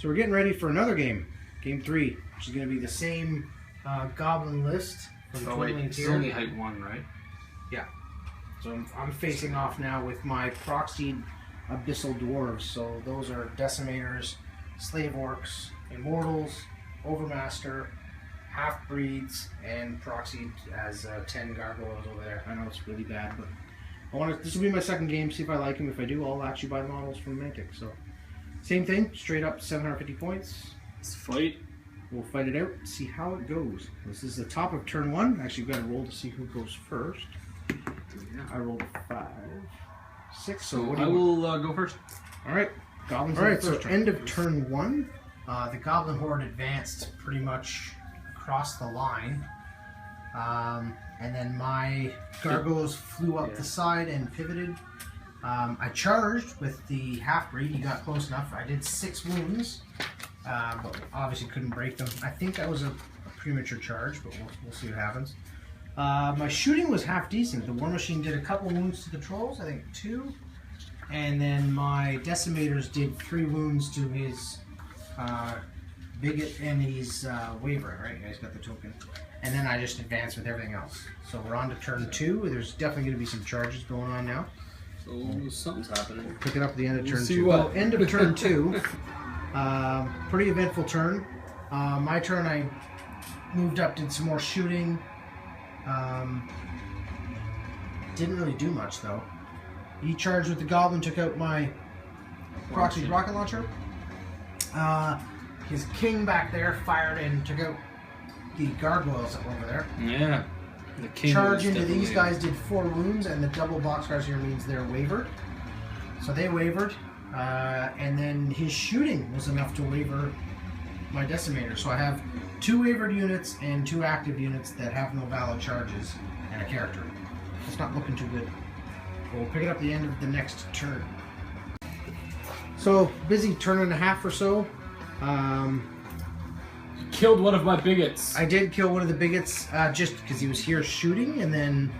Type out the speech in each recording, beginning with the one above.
So we're getting ready for another game. Game 3, which is going to be the same Goblin list. Oh wait, it's only height 1, right? Yeah. So I'm facing off now with my Proxied Abyssal Dwarves. So those are Decimators, Slave Orcs, Immortals, Overmaster, Half-Breeds, and Proxied as 10 Gargoyles over there. I know it's really bad, but this will be my second game, see if I like them. If I do, I'll actually buy the models from Mantic. So same thing, straight up 750 points. Let's fight. We'll fight it out, see how it goes. This is the top of turn 1. Actually, we've got to roll to see who goes first. Yeah. I rolled a 5, 6. So what do I will go first. All right, Goblins. All right, so end of turn 1, the Goblin Horde advanced pretty much across the line, and then my Gargoyles flew up the side and pivoted. I charged with the half-breed. He got close enough. I did 6 wounds, but obviously couldn't break them. I think that was a premature charge, but we'll see what happens. My shooting was half decent. The War Machine did a couple wounds to the Trolls, I think 2. And then my Decimators did 3 wounds to his Bigot and his Wavering, right? He's got the token. And then I just advanced with everything else. So we're on to turn 2. There's definitely going to be some charges going on now. So something's happening. Pick it up at the end of turn 2. See what? Well, end of turn 2. Pretty eventful turn. My turn, I moved up, did some more shooting. Didn't really do much though. He charged with the Goblin, took out my Proxied rocket launcher. His King back there fired and took out the Gargoyles that were over there. Yeah. The King charge into these guys did 4 wounds, and the double boxcars here means they're wavered. So they wavered, and then his shooting was enough to waver my Decimator. So I have 2 wavered units and 2 active units that have no valid charges and a character. It's not looking too good. We'll pick it up at the end of the next turn. So busy turn and a half or so. Killed one of my bigots. I did kill one of the bigots just because he was here shooting, and then...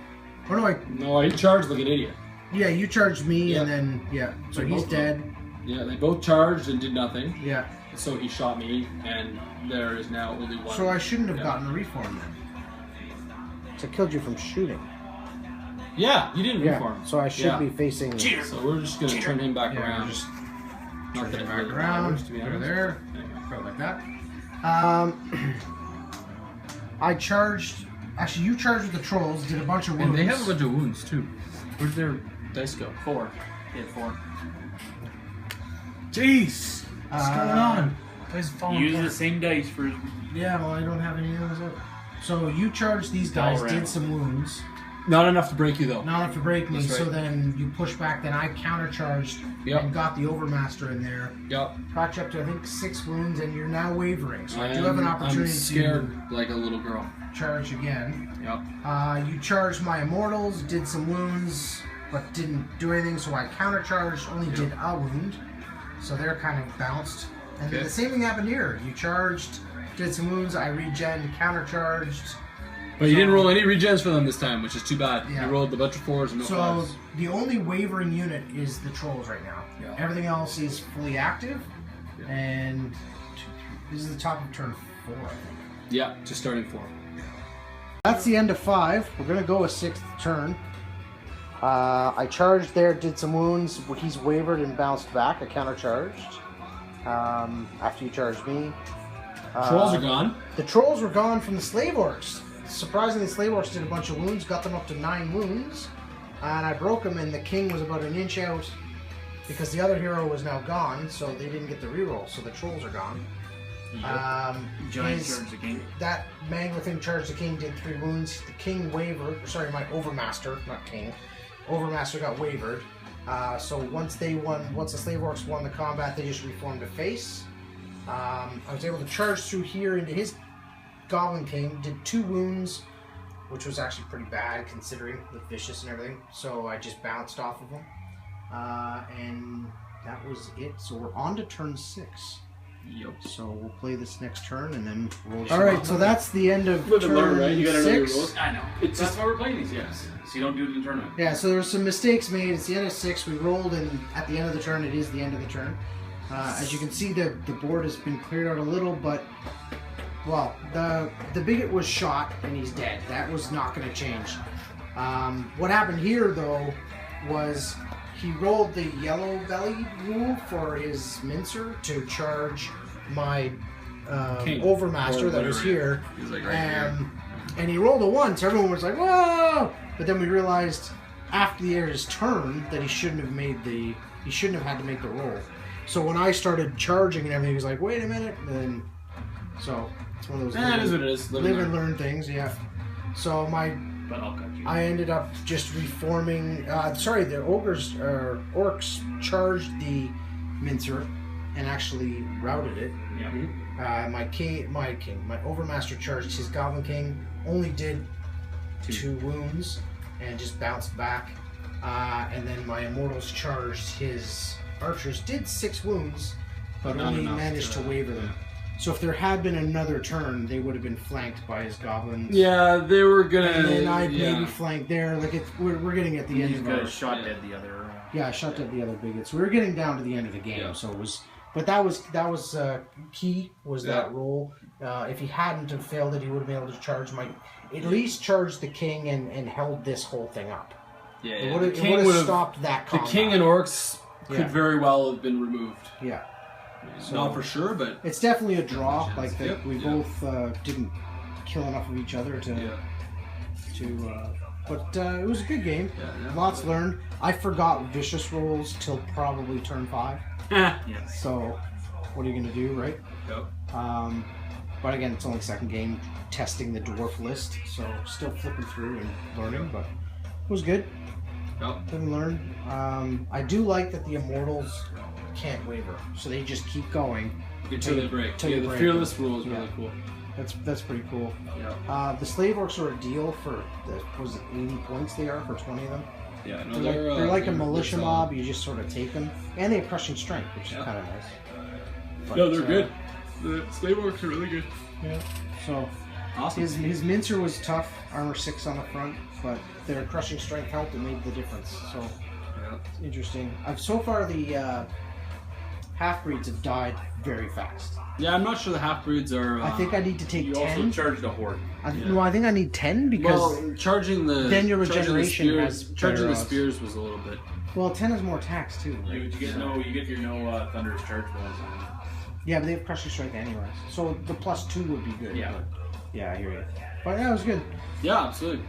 Oh no, No, he charged like an idiot. Yeah, you charged me, and then... Yeah, so he's dead. Yeah, they both charged and did nothing. Yeah. So he shot me, and there is now only one. So I shouldn't have gotten a reform then. So I killed you from shooting. Yeah, you didn't reform. So I should be facing... Cheater. So we're just going to turn him back around. Just Not turn that him it back really around. matters, to be honest. There. Anyway. Go like that. I charged... Actually, you charged with the Trolls, did a bunch of wounds. And they have a bunch of wounds, too. Where'd their dice go? 4. They had 4. Jeez! What's going on? Use the same dice for... Yeah, well, I don't have any of those. So you charged these guys, did some wounds. Not enough to break you, though. Not enough to break me, That's right. so then you push back, then I countercharged and got the Overmaster in there. Yep. Got you up to, I think, 6 wounds, and you're now wavering. So I do have an opportunity I'm scared like a little girl. Charge again. Yep. You charged my Immortals, did some wounds, but didn't do anything, so I countercharged, only did a wound. So they're kind of bounced. And then the same thing happened here. You charged, did some wounds, I regen, countercharged. But you didn't roll any regens for them this time, which is too bad. Yeah. You rolled a bunch of 4s and no 5s. So the only wavering unit is the Trolls right now. Yeah. Everything else is fully active. Yeah. And this is the top of turn 4, I think. Yeah, just starting 4. That's the end of 5. We're going to go a 6th turn. I charged there, did some wounds. He's wavered and bounced back. I countercharged after you charged me. Trolls are gone. The Trolls were gone from the Slave Orcs. Surprisingly, the Slave Orcs did a bunch of wounds, got them up to 9 wounds. And I broke them, and the King was about an inch out because the other hero was now gone, so they didn't get the reroll, so the Trolls are gone. Giant charge the King. That Mangler thing charged the King, did 3 wounds. The King wavered. Sorry, my Overmaster, not King. Overmaster got wavered. So once the Slave Orcs won the combat, they just reformed to face. I was able to charge through here into his Goblin King, did 2 wounds, which was actually pretty bad considering with Vicious and everything. So I just bounced off of him. And that was it. So we're on to turn 6. Yep. So we'll play this next turn and then roll. Alright, so that's the end of turn right? You gotta know your 6. rules. I know. That's why we're playing these games. So you don't do it in the tournament. Yeah, so there were some mistakes made. It's the end of 6. We rolled, and at the end of the turn, it is the end of the turn. As you can see, the board has been cleared out a little, but well, the bigot was shot and he's dead. That was not going to change. What happened here though was he rolled the yellow belly rule for his mincer to charge my overmaster that was here. He's like right here. And he rolled a 1, so everyone was like, whoa! But then we realized after the air's turn that he shouldn't have had to make the roll. So when I started charging and everything, he was like, wait a minute, and then so it's one of those it is what it is. live and learn things, yeah. So But I'll cut you. I ended up just reforming. The orcs charged the mincer and actually routed it. Yeah. My overmaster charged his goblin king, only did 2 wounds and just bounced back. And then my immortals charged his archers, did 6 wounds, but Not only enough managed to waver them. So if there had been another turn, they would have been flanked by his goblins. Yeah, they were gonna. And then I'd maybe flank there. Like we're getting at the end of our shot dead the other. Yeah, I shot dead the other bigots. We were getting down to the end of the game, so it was. But that was key. Was that roll? If he hadn't have failed it, he would have been able to charge at least charge the king and held this whole thing up. Yeah, it would have stopped that combat. The king and orcs could very well have been removed. Yeah. So not for sure, but it's definitely a draw. Like that, we both didn't kill enough of each other to. But it was a good game. Lots learned. I forgot vicious rolls till probably turn 5. Yes. So, what are you gonna do, right? Yep. But again, it's only second game, testing the dwarf list, so still flipping through and learning. But it was good. Yep. Good and learn. I do like that the immortals can't waver, so they just keep going until they break. Till you The break fearless them. rule is really cool. That's pretty cool. Yeah. The slave orcs are a deal for was it 80 points they are for 20 of them. Yeah, no, they're like a militia mob. You just sort of take them, and they have crushing strength, which is kind of nice. But, no, they're good. The slave orcs are really good. Yeah. So awesome. His mincer was tough, armor 6 on the front, but their crushing strength helped and made the difference. So it's interesting. So far the half-breeds have died very fast. Yeah, I'm not sure the half-breeds are... I think I need to take 10. You also charged a horde. No, I think I need 10 because... charging the... Then your regeneration Charging the spears was a little bit... Well, 10 has more attacks too. Right? You get your thunderous charge balls on. Yeah, but they have crushing strength anyways. So the +2 would be good. Yeah. But, yeah, I hear you. But yeah, it was good. Yeah, absolutely.